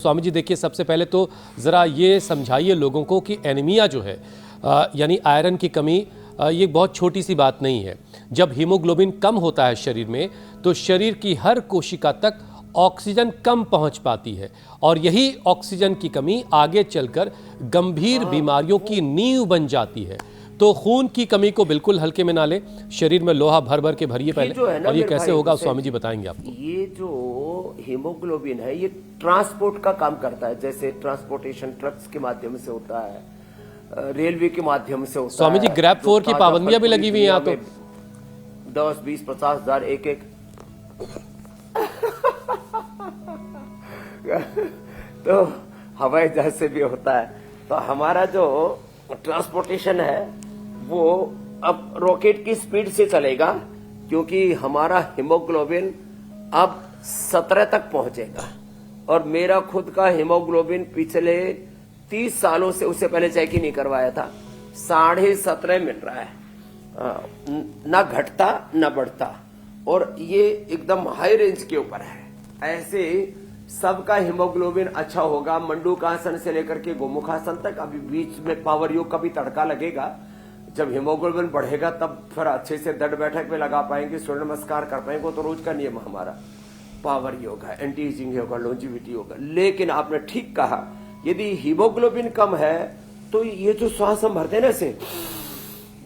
स्वामी जी देखिए, सबसे पहले तो ज़रा ये समझाइए लोगों को कि एनीमिया जो है यानी आयरन की कमी ये बहुत छोटी सी बात नहीं है। जब हीमोग्लोबिन कम होता है शरीर में तो शरीर की हर कोशिका तक ऑक्सीजन कम पहुंच पाती है और यही ऑक्सीजन की कमी आगे चलकर गंभीर बीमारियों की नींव बन जाती है। तो खून की कमी को बिल्कुल हल्के में ना ले, शरीर में लोहा भर भर के भरिए पहले, और ये कैसे होगा स्वामी जी बताएंगे आपको। ये जो हीमोग्लोबिन है ये ट्रांसपोर्ट का काम करता है, जैसे ट्रांसपोर्टेशन ट्रक्स के माध्यम से होता है, रेलवे के माध्यम से होता है। स्वामी जी ग्रैब 4 की पाबंदियां भी लगी हुई हैं यहाँ तो 10, 20, 50 हजार एक तो हवाई जहाज से भी होता है। तो हमारा जो ट्रांसपोर्टेशन है वो अब रॉकेट की स्पीड से चलेगा, क्योंकि हमारा हीमोग्लोबिन अब 17 तक पहुंचेगा और मेरा खुद का हीमोग्लोबिन पिछले 30 सालों से, उससे पहले चेक ही नहीं करवाया था, 17.5 मिल रहा है, ना घटता ना बढ़ता, और ये एकदम हाई रेंज के ऊपर है। ऐसे सबका हीमोग्लोबिन अच्छा होगा, मंडूकासन से लेकर के गोमुखासन तक। अभी बीच में पावर योग का भी तड़का लगेगा। जब हीमोग्लोबिन बढ़ेगा तब फिर अच्छे से दंड बैठक में लगा पाएंगे, सूर्य नमस्कार कर पाएंगे। तो रोज का नियम हमारा पावर योग है, एंटी एजिंग होगा, लॉन्जिविटी होगा। लेकिन आपने ठीक कहा, यदि हीमोग्लोबिन कम है तो ये जो श्वास हम भरते हैं ना से,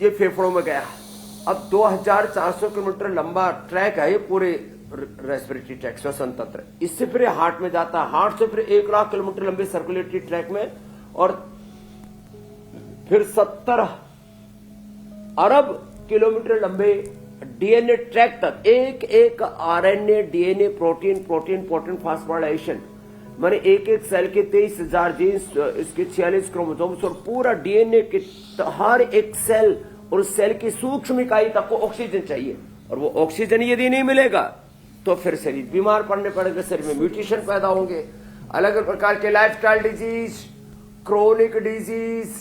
ये फेफड़ों में गया। अब 2400 किलोमीटर लंबा ट्रैक है ये पूरे रेस्पिरेटरी ट्रैक, श्वसन तंत्र। इससे फिर हार्ट में जाता है, हार्ट से फिर 1 लाख किलोमीटर लंबे सर्कुलेटरी ट्रैक में, और फिर 70 अरब किलोमीटर लंबे डीएनए ट्रैक तक। एक आरएनए, डीएनए, प्रोटीन, फास्फोराइलेशन, माने एक सेल के 23,000 जीन्स, इसके 46 क्रोमोसोम्स, और पूरा डीएनए के हर एक सेल और सेल की सूक्ष्म इकाई तक को ऑक्सीजन चाहिए। और वो ऑक्सीजन यदि नहीं मिलेगा तो फिर शरीर बीमार पड़ने पड़ेगा, शरीर में म्यूटेशन पैदा होंगे, अलग अलग प्रकार के lifestyle disease, chronic disease,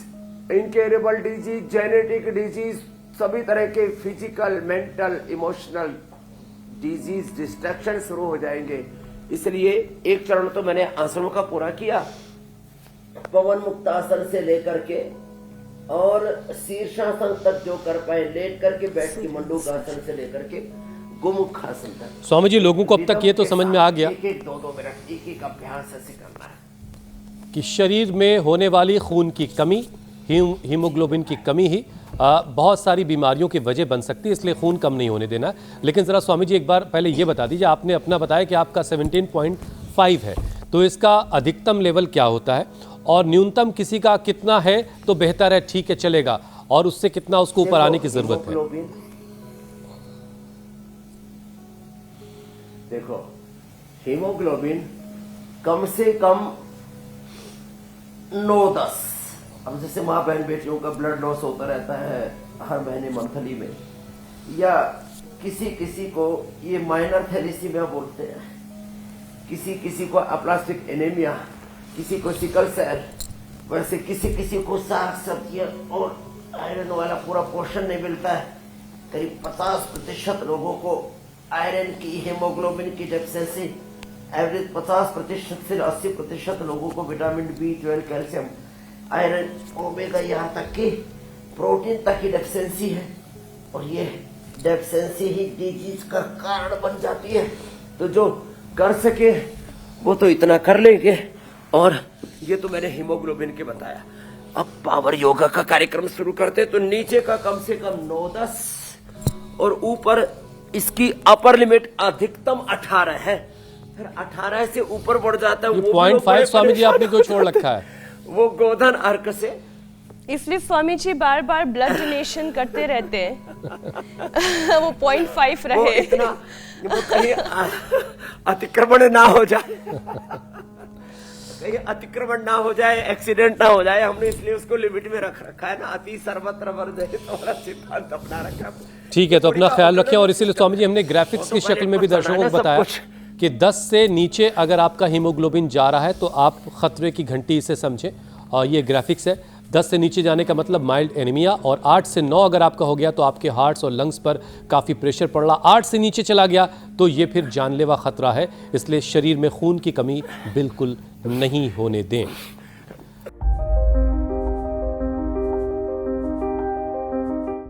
incurable disease, genetic disease, सभी तरह के physical, mental, emotional disease, distraction शुरू हो जाएंगे। इसलिए एक चरण तो मैंने आसनों का पूरा किया, पवन मुक्त आसन से लेकर के और शीर्षासन तक जो कर पाए, लेट करके, बैठ के मंडूकासन से लेकर के गोमुखासन तक। स्वामी जी लोगों को अब तक ये तो समझ में आ गया, एक 2-2 मिनट एक अभ्यास ऐसे करना है कि शरीर में होने वाली खून की कमी, हीमोग्लोबिन की कमी ही बहुत सारी बीमारियों की वजह बन सकती है, इसलिए खून कम नहीं होने देना। लेकिन ज़रा स्वामी जी एक बार पहले ये बता दीजिए, आपने अपना बताया कि आपका 17.5 है, तो इसका अधिकतम लेवल क्या होता है और न्यूनतम किसी का कितना है तो बेहतर है, ठीक है चलेगा, और उससे कितना उसको ऊपर आने की जरूरत है? देखो, हीमोग्लोबिन कम से कम 9-10, अब जैसे माँ बहन बेटियों का ब्लड लॉस होता रहता है हर महीने मंथली में, या किसी को ये माइनर थैलेसीमिया बोलते हैं, किसी को अप्लास्टिक एनीमिया, किसी को सिकल सेल, वैसे किसी को साग सब्जियां और आयरन वाला पूरा पोषण नहीं मिलता है। करीब 50% लोगों को आयरन की, हीमोग्लोबिन की डेफिशिएंसी, एवरेज 50% से 80% लोगों को vitamin B12, calcium, iron, omega, यहाँ तक कि प्रोटीन तक की डेफिशिएंसी है, और ये डेफिशिएंसी ही डिजीज का कारण बन जाती है। तो जो कर सके वो तो इतना कर लेंगे। और ये तो मैंने हीमोग्लोबिन के बताया। अब पावर योगा का कार्यक्रम शुरू करते, तो नीचे का कम से कम 9-10 और ऊपर इसकी अपर लिमिट अधिकतम 18 है। फिर 18 से ऊपर बढ़ जाता है वो 0.5 स्वामी जी आपने क्यों छोड़ रखा है? वो गोधन अर्क से, इसलिए स्वामी जी बार बार ब्लड डोनेशन करते रहते हैं वो 0.5 रहे, वो इतना वो कहीं अतिक्रमण ना हो जाए, कहीं अतिक्रमण ना हो जाए, एक्सीडेंट ना हो जाए, हमने इसलिए उसको लिमिट में रख रखा है ना। अति सर्वत्र वर्जयेत तो सिद्धांत अपना रखा। ठीक है, तो अपना ख्याल रखें। और इसीलिए स्वामी जी हमने ग्राफिक्स की शक्ल में भी दर्शकों को बताया कि 10 से नीचे अगर आपका हीमोग्लोबिन जा रहा है तो आप खतरे की घंटी इसे समझें, और ये ग्राफिक्स है। 10 से नीचे जाने का मतलब माइल्ड एनीमिया, और 8 से 9 अगर आपका हो गया तो आपके हार्ट्स और लंग्स पर काफ़ी प्रेशर पड़ रहा। 8 से नीचे चला गया तो ये फिर जानलेवा खतरा है, इसलिए शरीर में खून की कमी बिल्कुल नहीं होने दें।